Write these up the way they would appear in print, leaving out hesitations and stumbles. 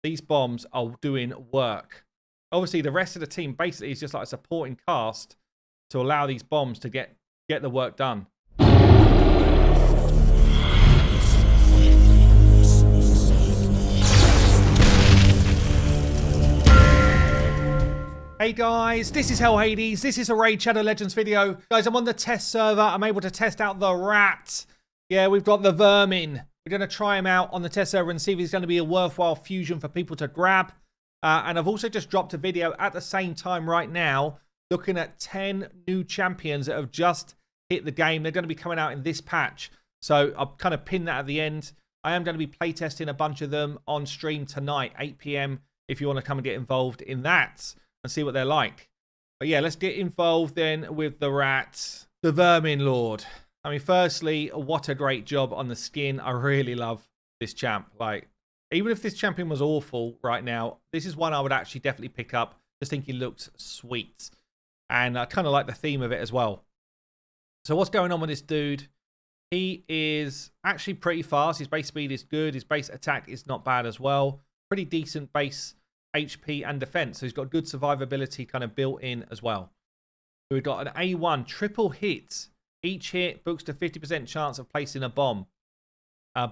these bombs are doing work. Obviously, the rest of the team basically is just like a supporting cast to allow these bombs to get the work done. Hey guys, this is Hell Hades. This is a Raid Shadow Legends video. Guys, I'm on the test server. I'm able to test out the rat. Yeah, we've got the vermin. We're going to try him out on the test server and see if he's going to be a worthwhile fusion for people to grab. And I've also just dropped a video at the same time right now looking at 10 new champions that have just hit the game. They're going to be coming out in this patch. So I'll kind of pin that at the end. I am going to be playtesting a bunch of them on stream tonight, 8 p.m, if you want to come and get involved in that and see what they're like. But yeah, let's get involved then with the rat, the vermin lord. I mean, firstly, what a great job on the skin. I really love this champ. Like, even if this champion was awful right now, this is one I would actually definitely pick up. Just think he looks sweet. And I kind of like the theme of it as well. So what's going on with this dude? He is actually pretty fast. His base speed is good. His base attack is not bad as well. Pretty decent base HP and defense. So he's got good survivability kind of built in as well. So we've got an A1 triple hit. Each hit boosts a 50% chance of placing a bomb.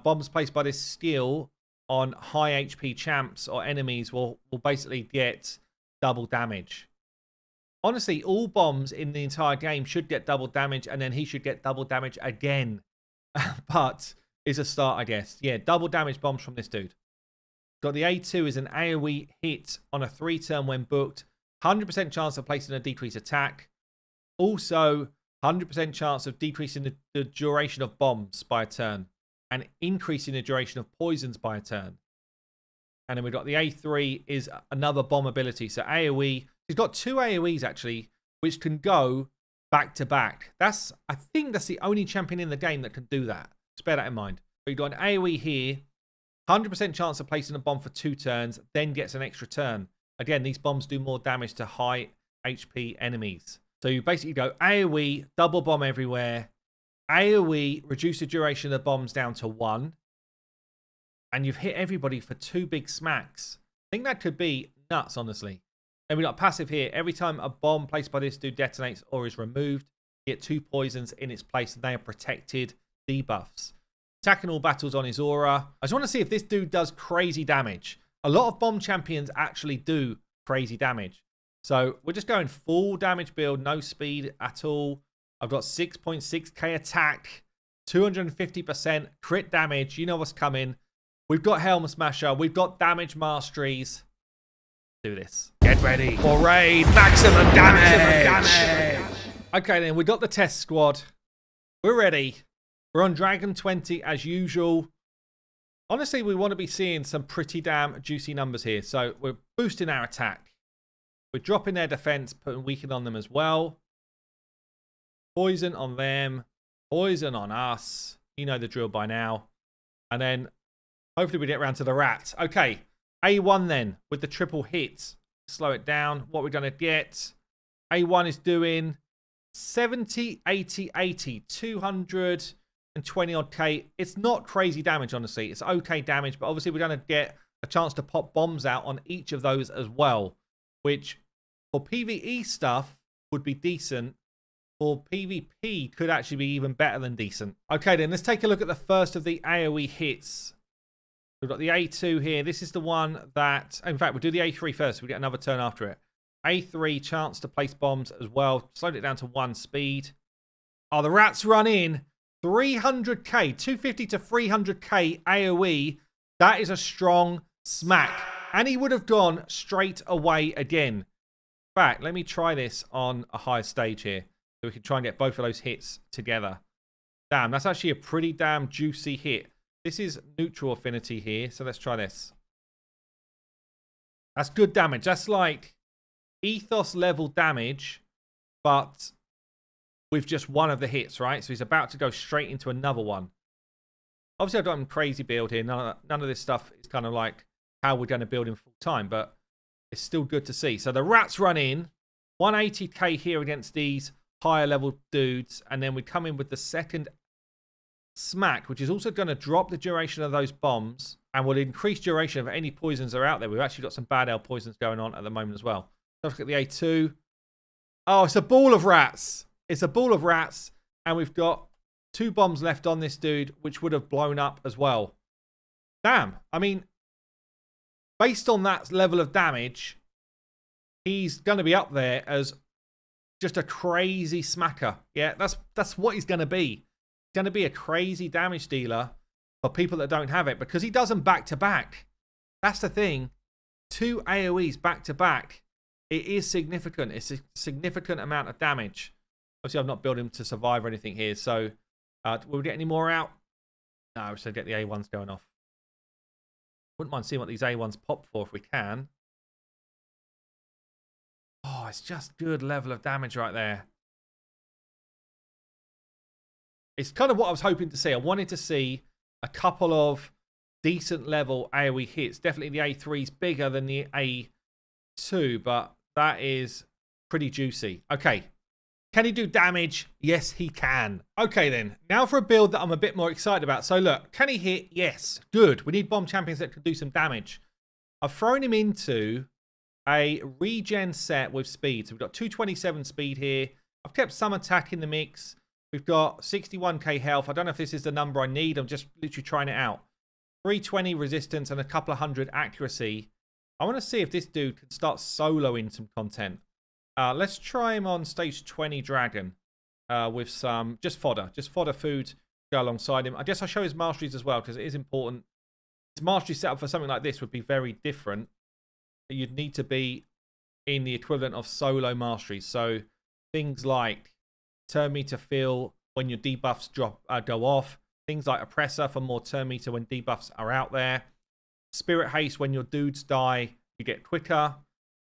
Bombs placed by this skill on high HP champs or enemies will basically get double damage. Honestly, all bombs in the entire game should get double damage, and then he should get double damage again. But it's a start, I guess. Yeah, double damage bombs from this dude. Got the A2 is an AoE hit on a 3-turn when booked. 100% chance of placing a decreased attack. Also, 100% chance of decreasing the duration of bombs by a turn. And increasing the duration of poisons by a turn. And then we've got the A3 is another bomb ability. So AoE, he's got 2 AoEs actually, which can go back to back. I think that's the only champion in the game that can do that. Just bear that in mind. But you've got an AoE here, 100% chance of placing a bomb for 2 turns, then gets an extra turn. Again, these bombs do more damage to high HP enemies. So you basically go AoE, double bomb everywhere. AoE, reduce the duration of the bombs down to 1. And you've hit everybody for 2 big smacks. I think that could be nuts, honestly. And we've got passive here. Every time a bomb placed by this dude detonates or is removed, you get 2 poisons in its place, and they are protected debuffs. Attacking all battles on his aura. I just want to see if this dude does crazy damage. A lot of bomb champions actually do crazy damage. So we're just going full damage build, no speed at all. I've got 6.6k attack, 250% crit damage. You know what's coming. We've got Helm Smasher. We've got damage masteries. Do this. Get ready for raid maximum damage. Okay, then we got the test squad. We're ready. We're on Dragon 20 as usual. Honestly, we want to be seeing some pretty damn juicy numbers here. So we're boosting our attack. We're dropping their defense, putting weaken on them as well. Poison on them. Poison on us. You know the drill by now. And then hopefully we get around to the rats. Okay. A1 then with the triple hit. Slow it down. What we're going to get. A1 is doing 70, 80, 80. 220 odd K. It's not crazy damage, honestly. It's okay damage. But obviously we're going to get a chance to pop bombs out on each of those as well. Which for PvE stuff would be decent. For PvP could actually be even better than decent. Okay then, let's take a look at the first of the AoE hits. We've got the A2 here. This is the one that, in fact, we'll do the A3 first. So we get another turn after it. A3, chance to place bombs as well. Slowed it down to 1 speed. Oh, the rats run in. 300k, 250 to 300k AoE. That is a strong smack. And he would have gone straight away again. In fact, let me try this on a higher stage here. So we can try and get both of those hits together. Damn, that's actually a pretty damn juicy hit. This is neutral affinity here. So let's try this. That's good damage. That's like ethos level damage, but with just one of the hits, right? So he's about to go straight into another one. Obviously, I've got him crazy build here. None of this stuff is kind of like how we're going to build him full time, but it's still good to see. So the rats run in. 180k here against these higher level dudes, and then we come in with the second smack, which is also going to drop the duration of those bombs and will increase duration of any poisons that are out there. We've actually got some bad ale poisons going on at the moment as well. Let's look at the A2. Oh, it's a ball of rats. It's a ball of rats. And we've got 2 bombs left on this dude, which would have blown up as well. Damn. I mean, based on that level of damage, he's going to be up there as just a crazy smacker. Yeah, that's what he's going to be. He's going to be a crazy damage dealer for people that don't have it, because he does them back to back. That's the thing. 2 AoEs back to back. It is significant. It's a significant amount of damage. Obviously, I've not built him to survive or anything here. So, will we get any more out? No, so get the A1s going off. Wouldn't mind seeing what these A1s pop for if we can. Oh, it's just good level of damage right there. It's kind of what I was hoping to see. I wanted to see a couple of decent level AoE hits. Definitely the A3 is bigger than the A2, but that is pretty juicy. Okay. Can he do damage? Yes, he can. Okay, then. Now for a build that I'm a bit more excited about. So, look. Can he hit? Yes. Good. We need bomb champions that can do some damage. I've thrown him into a regen set with speed. So, we've got 227 speed here. I've kept some attack in the mix. We've got 61k health. I don't know if this is the number I need. I'm just literally trying it out. 320 resistance and a couple of hundred accuracy. I want to see if this dude can start soloing some content. Let's try him on stage 20 dragon with some just fodder food to go alongside him. I guess I'll show his masteries as well, because it is important. His mastery setup for something like this would be very different. You'd need to be in the equivalent of solo masteries. So things like turn meter fill when your debuffs go off. Things like oppressor for more turn meter when debuffs are out there. Spirit haste when your dudes die, you get quicker.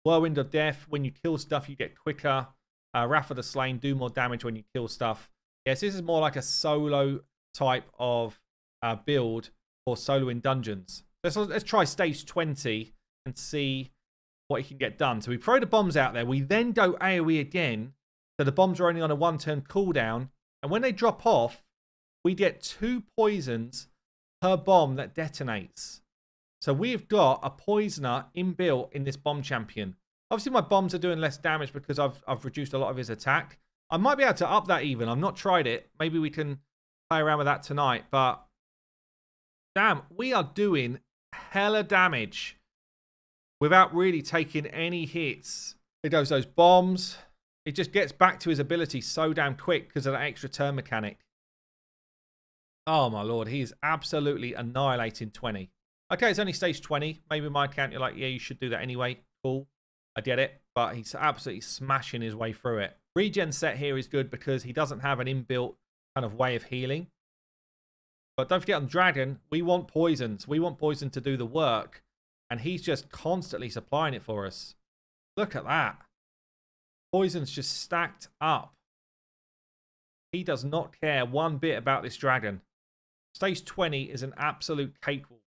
Whirlwind of Death, when you kill stuff, you get quicker. Wrath of the Slain, do more damage when you kill stuff. Yes, this is more like a solo type of build for solo in dungeons. Let's try stage 20 and see what he can get done. So we throw the bombs out there. We then go AoE again. So the bombs are only on a 1-turn cooldown. And when they drop off, we get 2 poisons per bomb that detonates. So we've got a poisoner inbuilt in this bomb champion. Obviously, my bombs are doing less damage because I've reduced a lot of his attack. I might be able to up that even. I've not tried it. Maybe we can play around with that tonight. But damn, we are doing hella damage without really taking any hits. It goes those bombs. It just gets back to his ability so damn quick because of that extra turn mechanic. Oh my lord, he is absolutely annihilating 20. Okay, it's only stage 20. Maybe my account, you're like, yeah, you should do that anyway. Cool. I get it. But he's absolutely smashing his way through it. Regen set here is good because he doesn't have an inbuilt kind of way of healing. But don't forget, on Dragon, we want poisons. We want poison to do the work. And he's just constantly supplying it for us. Look at that. Poison's just stacked up. He does not care one bit about this dragon. Stage 20 is an absolute cakewalk.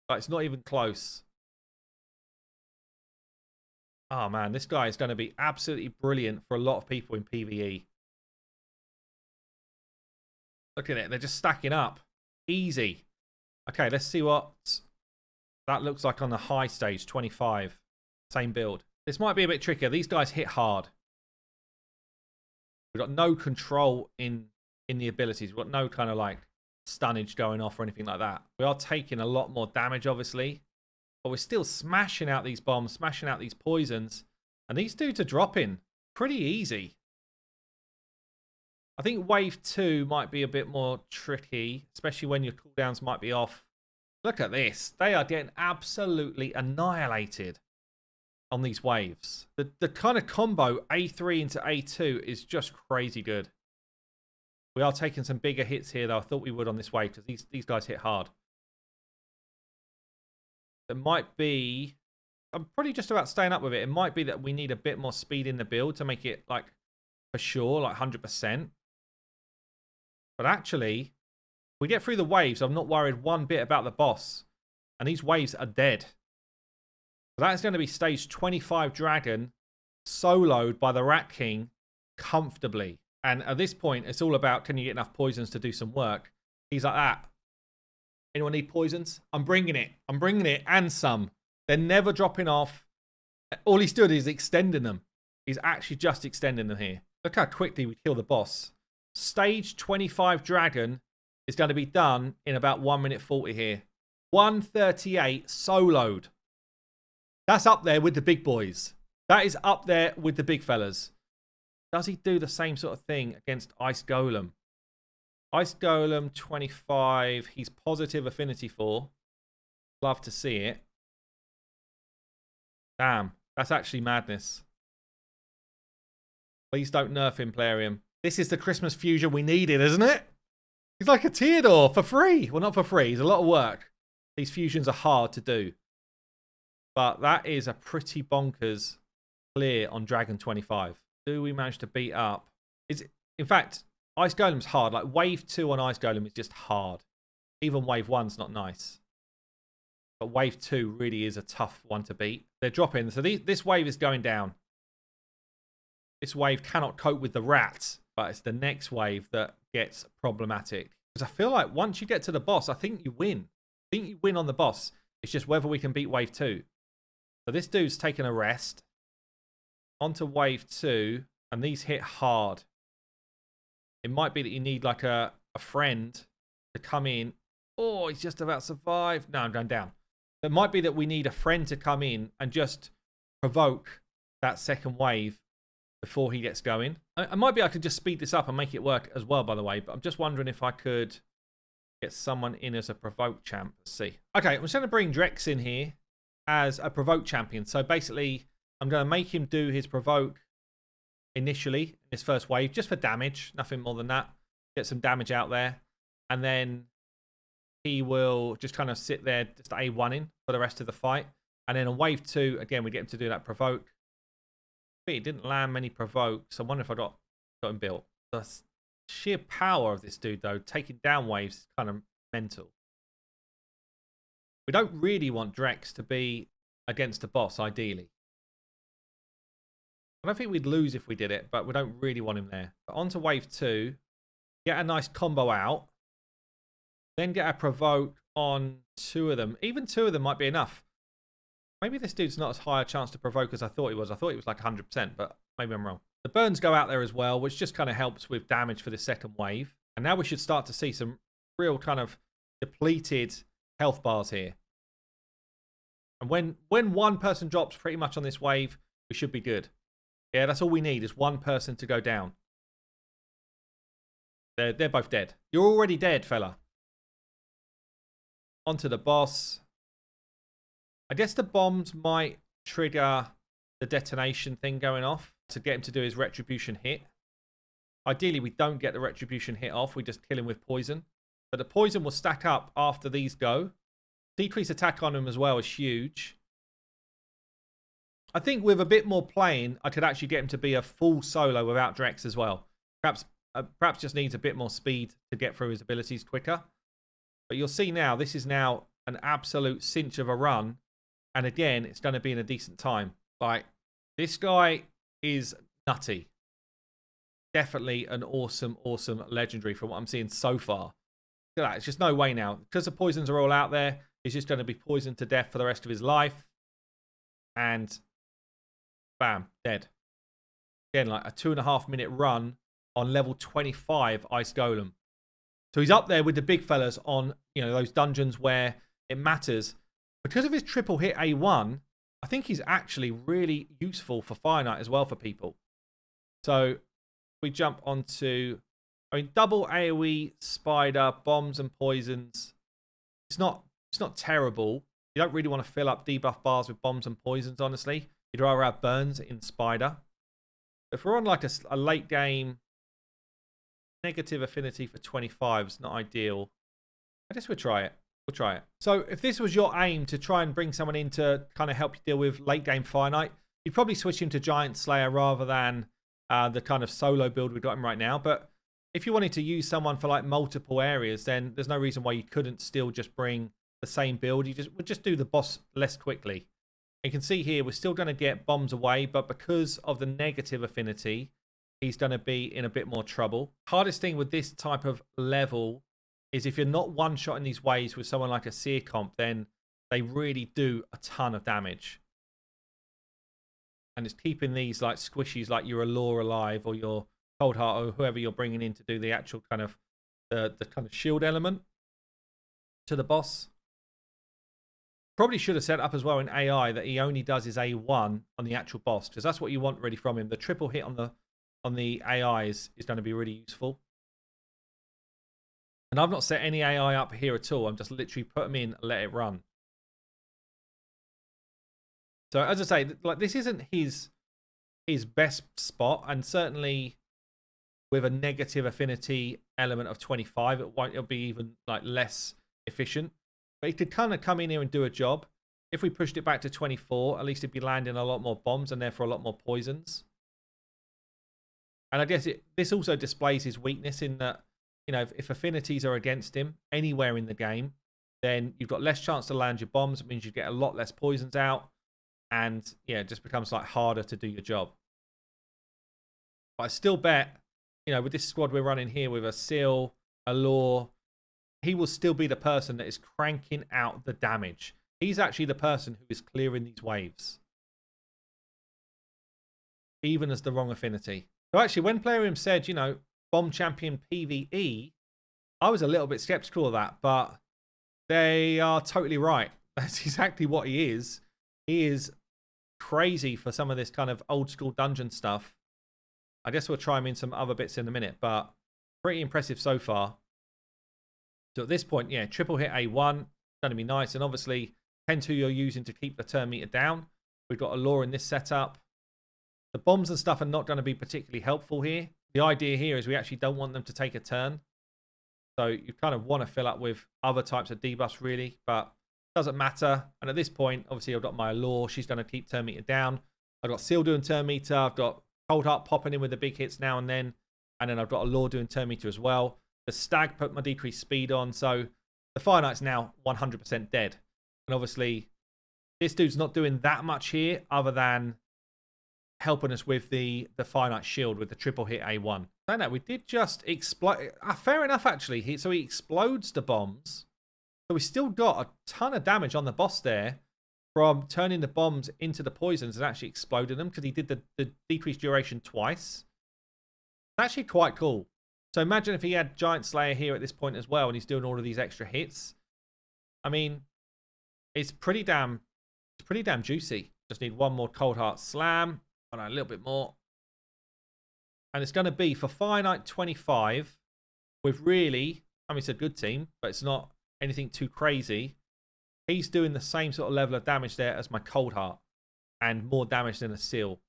But it's not even close. Oh man, this guy is going to be absolutely brilliant for a lot of people in PvE. Look at it. They're just stacking up. Easy. Okay, let's see what that looks like on the high stage, 25. Same build. This might be a bit trickier. These guys hit hard. We've got no control in the abilities. We've got no kind of like stunnage going off or anything like that. We are taking a lot more damage, obviously. But we're still smashing out these bombs, smashing out these poisons. And these dudes are dropping pretty easy. I think wave 2 might be a bit more tricky, especially when your cooldowns might be off. Look at this. They are getting absolutely annihilated on these waves. The kind of combo A3 into A2 is just crazy good. We are taking some bigger hits here, though. I thought we would on this wave because these guys hit hard. It might be... I'm pretty just about staying up with it. It might be that we need a bit more speed in the build to make it, like, for sure, like 100%. But actually, we get through the waves. I'm not worried one bit about the boss. And these waves are dead. So that's going to be stage 25 Dragon, soloed by the Rat King comfortably. And at this point, it's all about, can you get enough poisons to do some work? He's like that. Anyone need poisons? I'm bringing it. I'm bringing it and some. They're never dropping off. All he's doing is extending them. He's actually just extending them here. Look how quickly we kill the boss. Stage 25 dragon is going to be done in about 1 minute 40 here. 138 soloed. That's up there with the big boys. That is up there with the big fellas. Does he do the same sort of thing against Ice Golem? Ice Golem 25. He's positive affinity for. Love to see it. Damn. That's actually madness. Please don't nerf him, Plarium. This is the Christmas fusion we needed, isn't it? He's like a Theodore for free. Well, not for free. It's a lot of work. These fusions are hard to do. But that is a pretty bonkers clear on Dragon 25. Do we manage to beat up? In fact, Ice Golem's hard. Like, wave 2 on Ice Golem is just hard. Even wave 1's not nice. But wave 2 really is a tough one to beat. They're dropping. So this wave is going down. This wave cannot cope with the rat. But it's the next wave that gets problematic. Because I feel like once you get to the boss, I think you win. I think you win on the boss. It's just whether we can beat wave 2. So this dude's taking a rest. Onto wave 2. And these hit hard. It might be that you need like a friend to come in. Oh, he's just about survived. No, I'm going down. It might be that we need a friend to come in and just provoke that second wave before he gets going. It might be I could just speed this up and make it work as well, by the way. But I'm just wondering if I could get someone in as a provoke champ. Let's see. Okay, I'm just going to bring Drex in here as a provoke champion. So basically, I'm going to make him do his provoke initially in his first wave, just for damage. Nothing more than that. Get some damage out there. And then he will just kind of sit there, just A1ing for the rest of the fight. And then on wave 2, again, we get him to do that provoke. But he didn't land many provokes. I wonder if I got him built. The sheer power of this dude, though, taking down waves is kind of mental. We don't really want Drex to be against a boss, ideally. I don't think we'd lose if we did it, but we don't really want him there. But on to wave 2. Get a nice combo out. Then get a provoke on 2 of them. Even 2 of them might be enough. Maybe this dude's not as high a chance to provoke as I thought he was. I thought he was like 100%, but maybe I'm wrong. The burns go out there as well, which just kind of helps with damage for the second wave. And now we should start to see some real kind of depleted health bars here. And when one person drops pretty much on this wave, we should be good. Yeah, that's all we need is one person to go down. They're both dead. You're already dead, fella. Onto the boss. I guess the bombs might trigger the detonation thing going off to get him to do his retribution hit. Ideally, we don't get the retribution hit off. We just kill him with poison. But the poison will stack up after these go. Decrease attack on him as well is huge. I think with a bit more playing, I could actually get him to be a full solo without Drex as well. Perhaps just needs a bit more speed to get through his abilities quicker. But you'll see now, this is now an absolute cinch of a run. And again, it's going to be in a decent time. Like, this guy is nutty. Definitely an awesome, awesome legendary from what I'm seeing so far. Look at that. It's just no way now. Because the poisons are all out there, he's just going to be poisoned to death for the rest of his life. And bam, dead. Again, like a 2.5 minute run on level 25 Ice Golem. So he's up there with the big fellas on, you know, those dungeons where it matters. Because of his triple hit A1, I think he's actually really useful for Fire Knight as well for people. So we jump onto, I mean, double AoE, spider, bombs and poisons. It's not terrible. You don't really want to fill up debuff bars with bombs and poisons, honestly. You'd rather have burns in spider. If we're on like a late game, negative affinity for 25 is not ideal. I guess we'll try it. We'll try it. So if this was your aim to try and bring someone in to kind of help you deal with late game Fire Knight, you'd probably switch him to Giant Slayer rather than the kind of solo build we've got him right now. But if you wanted to use someone for like multiple areas, then there's no reason why you couldn't still just bring the same build. We'll just do the boss less quickly. You can see here we're still going to get bombs away, but because of the negative affinity, he's going to be in a bit more trouble. Hardest thing with this type of level is if you're not one-shotting these waves with someone like a Seer comp, then they really do a ton of damage. And it's keeping these like squishies like your Allure alive or your Cold Heart or whoever you're bringing in to do the actual kind of the kind of shield element to the boss. Probably should have set up as well in AI that he only does his A1 on the actual boss, because that's what you want really from him. The triple hit on the AI is going to be really useful. And I've not set any AI up here at all. I'm just literally put them in and let it run. So as I say, like this isn't his best spot, and certainly with a negative affinity element of 25, it'll be even like less efficient. But he could kind of come in here and do a job. If we pushed it back to 24, at least it'd be landing a lot more bombs and therefore a lot more poisons. And I guess this also displays his weakness in that, you know, if affinities are against him anywhere in the game, then you've got less chance to land your bombs. It means you get a lot less poisons out. And yeah, it just becomes like harder to do your job. But I still bet, you know, with this squad we're running here with a Seal, a Law, he will still be the person that is cranking out the damage. He's actually the person who is clearing these waves. Even as the wrong affinity. So actually, when Plarium said, you know, Bomb Champion PvE, I was a little bit skeptical of that, but they are totally right. That's exactly what he is. He is crazy for some of this kind of old school dungeon stuff. I guess we'll try him in some other bits in a minute, but pretty impressive so far. So at this point, yeah, triple hit A1, going to be nice. And obviously, 10-2 you're using to keep the turn meter down. We've got a Law in this setup. The bombs and stuff are not going to be particularly helpful here. The idea here is we actually don't want them to take a turn. So you kind of want to fill up with other types of debuffs, really, but it doesn't matter. And at this point, obviously, I've got my Law. She's going to keep turn meter down. I've got Seal doing turn meter. I've got Cold Heart popping in with the big hits now and then. And then I've got a Law doing turn meter as well. The Stag put my decreased speed on. So the Fire Knight's now 100% dead. And obviously, this dude's not doing that much here other than helping us with the Fire Knight shield with the triple hit A1. I know, we did just explode. Fair enough, actually. So he explodes the bombs. So we still got a ton of damage on the boss there from turning the bombs into the poisons and actually exploding them because he did the decreased duration twice. It's actually quite cool. So imagine if he had Giant Slayer here at this point as well and he's doing all of these extra hits. I mean, it's pretty damn juicy. Just need one more Cold Heart Slam. Oh no, a little bit more. And it's going to be for Fire Knight 25 with really, I mean, it's a good team, but it's not anything too crazy. He's doing the same sort of level of damage there as my Cold Heart and more damage than a Seal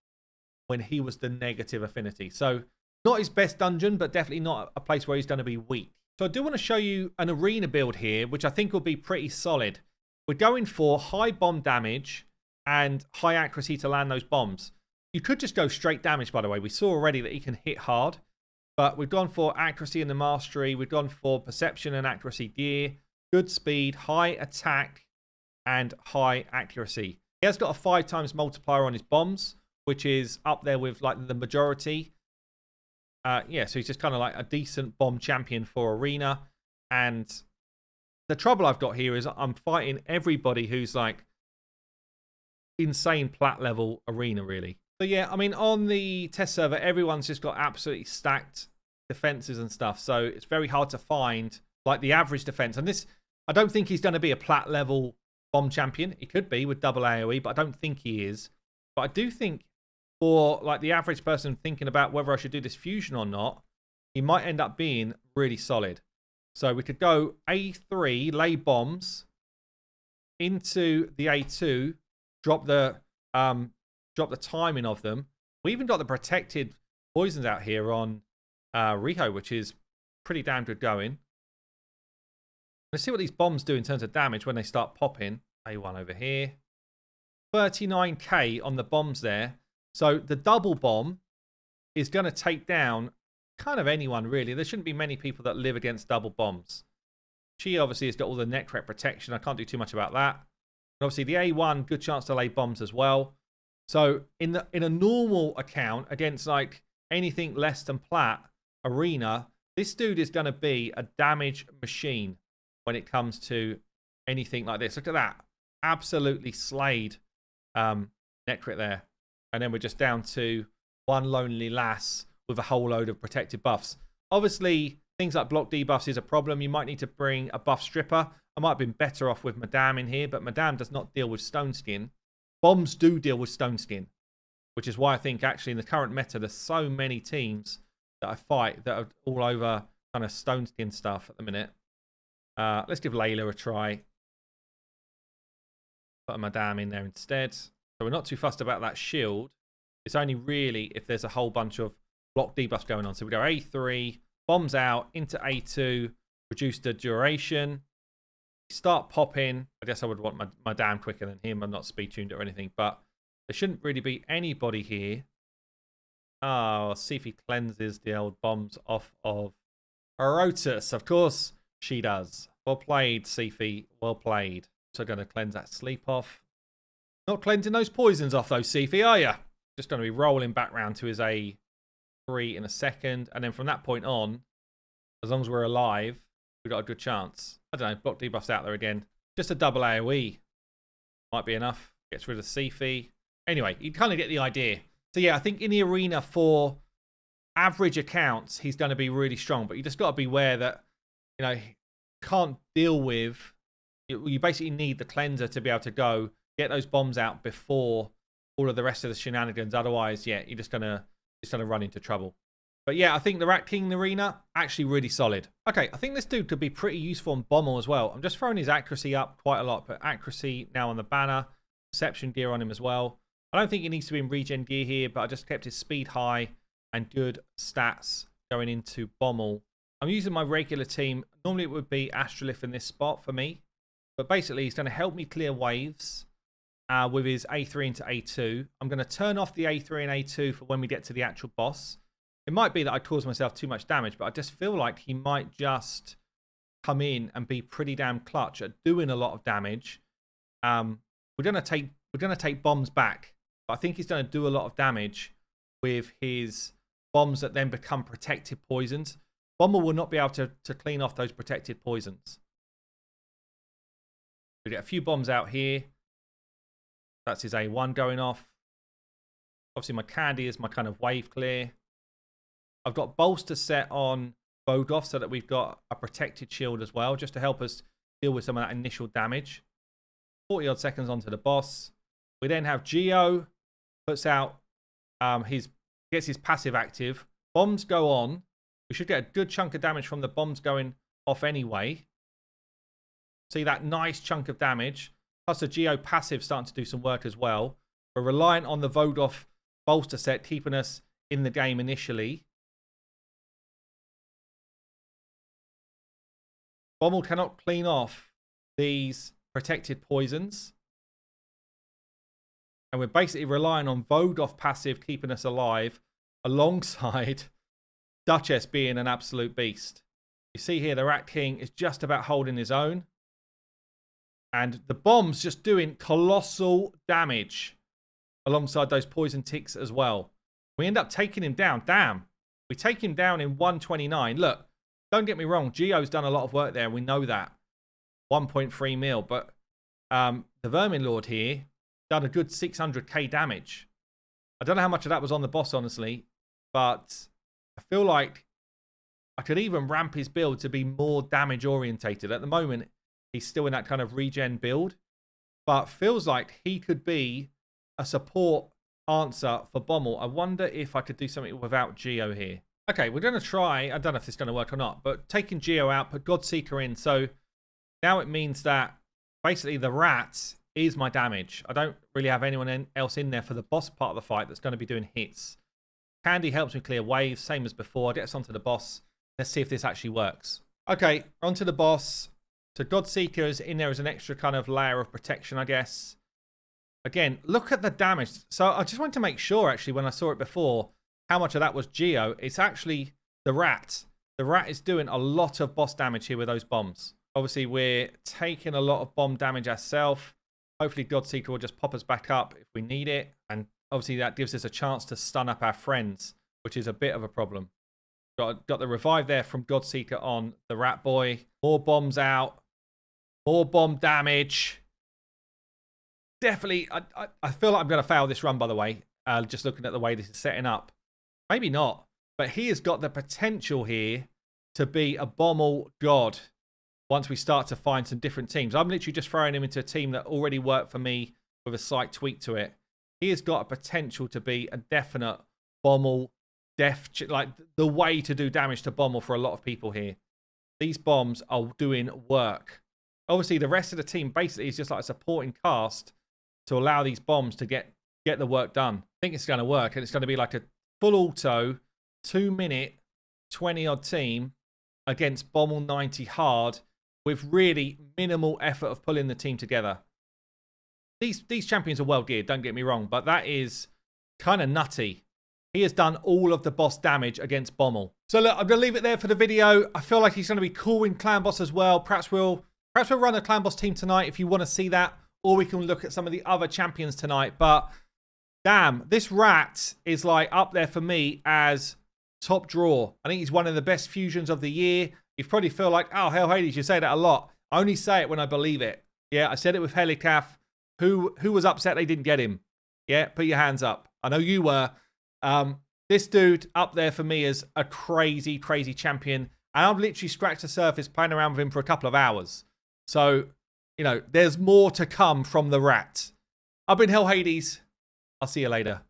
when he was the negative affinity. So not his best dungeon, but definitely not a place where he's going to be weak. So I do want to show you an arena build here, which I think will be pretty solid. We're going for high bomb damage and high accuracy to land those bombs. You could just go straight damage, by the way. We saw already that he can hit hard, but we've gone for accuracy and the mastery. We've gone for perception and accuracy gear, good speed, high attack, and high accuracy. He has got a 5 times multiplier on his bombs, which is up there with like the majority. Yeah, so he's just kind of like a decent bomb champion for arena. And the trouble I've got here is I'm fighting everybody who's like insane plat level arena, really. So yeah, I mean, on the test server, everyone's just got absolutely stacked defenses and stuff. So it's very hard to find like the average defense. And this, I don't think he's going to be a plat level bomb champion. He could be with double AoE, but I don't think he is. But I do think for like the average person thinking about whether I should do this fusion or not, he might end up being really solid. So we could go A3, lay bombs into the A2, drop the timing of them. We even got the protected poisons out here on Riho, which is pretty damn good going. Let's see what these bombs do in terms of damage when they start popping. A1 over here. 39k on the bombs there. So the double bomb is going to take down kind of anyone, really. There shouldn't be many people that live against double bombs. She obviously has got all the neck rep protection. I can't do too much about that. And obviously the A1, good chance to lay bombs as well. So in a normal account against like anything less than plat arena, this dude is going to be a damage machine when it comes to anything like this. Look at that. Absolutely slayed Necrit there. And then we're just down to one lonely lass with a whole load of protected buffs. Obviously, things like block debuffs is a problem. You might need to bring a buff stripper. I might have been better off with Madame in here, but Madame does not deal with Stone Skin. Bombs do deal with Stone Skin, which is why I think actually in the current meta, there's so many teams that I fight that are all over kind of Stone Skin stuff at the minute. Let's give Layla a try. Put a Madame in there instead. So we're not too fussed about that shield. It's only really if there's a whole bunch of block debuffs going on. So we go A3, bombs out, into A2, reduce the duration. Start popping. I guess I would want my Madame quicker than him. I'm not speed tuned or anything, but there shouldn't really be anybody here. Oh, see if he cleanses the old bombs off of Arotus. Of course she does. Well played, Sifi. Well played. So going to cleanse that sleep off. Not cleansing those poisons off though, Sifi, are you? Just going to be rolling back round to his A3 in a second. And then from that point on, as long as we're alive, we've got a good chance. I don't know, block debuffs out there again. Just a double AoE might be enough. Gets rid of Sifi. Anyway, you kind of get the idea. So yeah, I think in the arena for average accounts, he's going to be really strong. But you just got to beware that, you know, can't deal with. You basically need the cleanser to be able to go get those bombs out before all of the rest of the shenanigans. Otherwise, yeah, you're just gonna run into trouble. But yeah, I think the Rat King in the arena, actually really solid. Okay, I think this dude could be pretty useful on Bommal as well. I'm just throwing his accuracy up quite a lot, but accuracy now on the banner. Perception gear on him as well. I don't think he needs to be in regen gear here, but I just kept his speed high and good stats going into Bommal. I'm using my regular team. Normally it would be Astrolith in this spot for me. But basically, he's going to help me clear waves with his A3 into A2. I'm going to turn off the A3 and A2 for when we get to the actual boss. It might be that I cause myself too much damage, but I just feel like he might just come in and be pretty damn clutch at doing a lot of damage. We're going to take bombs back, but I think he's going to do a lot of damage with his bombs that then become protected poisons. Bommal will not be able to clean off those protected poisons. We get a few bombs out here. That's his A1 going off. Obviously, my candy is my kind of wave clear. I've got bolster set on Bogoth so that we've got a protected shield as well, just to help us deal with some of that initial damage. 40 odd seconds onto the boss. We then have Geo, puts out gets his passive active. Bombs go on. We should get a good chunk of damage from the bombs going off anyway. See that nice chunk of damage. Plus the Geo passive starting to do some work as well. We're reliant on the Vodoff bolster set keeping us in the game initially. Bommal cannot clean off these protected poisons. And we're basically relying on Vodoff passive keeping us alive alongside Duchess being an absolute beast. You see here the Rat King is just about holding his own. And the bomb's just doing colossal damage alongside those poison ticks as well. We end up taking him down. Damn. We take him down in 129. Look, don't get me wrong. Geo's done a lot of work there. We know that. 1.3 mil. But the Vermin Lord here done a good 600k damage. I don't know how much of that was on the boss, honestly. But I feel like I could even ramp his build to be more damage orientated. At the moment, he's still in that kind of regen build, but feels like he could be a support answer for Bommal. I wonder if I could do something without Geo here. Okay, we're going to try, I don't know if this is going to work or not, but taking Geo out, put Godseeker in. So now it means that basically the rat is my damage. I don't really have anyone else in there for the boss part of the fight that's going to be doing hits. Candy helps me clear waves, same as before. Get us onto the boss. Let's see if this actually works. Okay, onto the boss. So Godseeker is in there as an extra kind of layer of protection, I guess. Again, look at the damage. So I just wanted to make sure, actually, when I saw it before, how much of that was Geo. It's actually the rat. The rat is doing a lot of boss damage here with those bombs. Obviously, we're taking a lot of bomb damage ourselves. Hopefully, Godseeker will just pop us back up if we need it. And obviously, that gives us a chance to stun up our friends. which is a bit of a problem. Got the revive there from Godseeker on the Rat Boy. More bombs out. More bomb damage. Definitely, I feel like I'm going to fail this run, by the way. Just looking at the way this is setting up. Maybe not. But he has got the potential here to be a Bommal god once we start to find some different teams. I'm literally just throwing him into a team that already worked for me with a slight tweak to it. He has got a potential to be a definite Bommal like the way to do damage to Bommal for a lot of people here. These bombs are doing work. Obviously, the rest of the team basically is just like a supporting cast to allow these bombs to get the work done. I think it's going to work, and it's going to be like a full auto 2-minute 20-odd team against Bommal 90 hard with really minimal effort of pulling the team together. These champions are well geared, don't get me wrong, but that is kind of nutty. He has done all of the boss damage against Bommal. So look, I'm going to leave it there for the video. I feel like he's going to be cool in Clan Boss as well. Perhaps we'll run a Clan Boss team tonight if you want to see that, or we can look at some of the other champions tonight. But damn, this rat is like up there for me as top draw. I think he's one of the best fusions of the year. You probably feel like, oh, hell, Hades, you say that a lot. I only say it when I believe it. Yeah, I said it with Helicaf. Who was upset they didn't get him? Yeah, put your hands up. I know you were. This dude up there for me is a crazy, crazy champion. And I've literally scratched the surface playing around with him for a couple of hours. So, you know, there's more to come from the rat. I've been Hell Hades. I'll see you later.